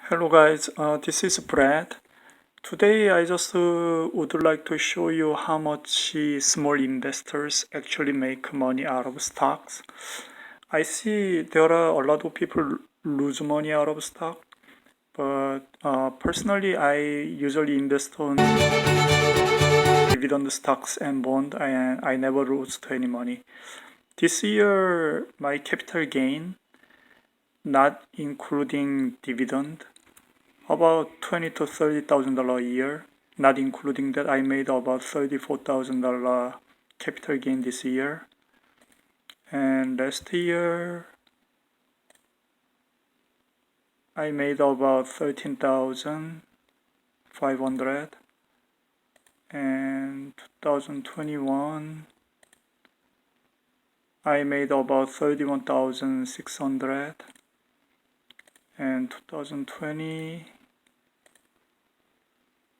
Hello guys, this is Brad. Today I just would like to show you how much small investors actually make money out of stocks. I see there are a lot of people lose money out of stock, but personally I usually invest on dividend stocks and bond, and I never lost any money. This year my capital gain, not including dividend, about $20,000 to $30,000 a year. Not including that, I made about $34,000 capital gain this year. And last year, I made about 13,500. And 2021, I made about 31,600. And 2020,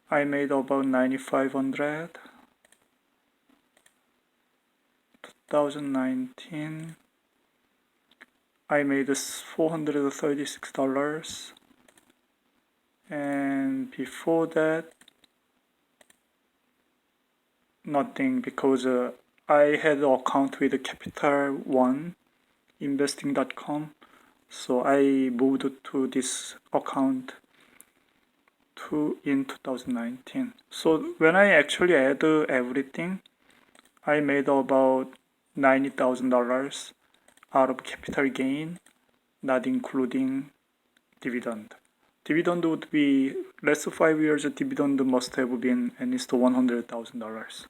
I made about 9,500. 2019, I made $436. And before that, nothing, because I had an account with Capital One investing.com, so I moved to this account in 2019. So when I actually add everything, I made about $90,000 out of capital gain, not including dividend. Dividend would be last 5 years. Dividend must have been at least $100,000.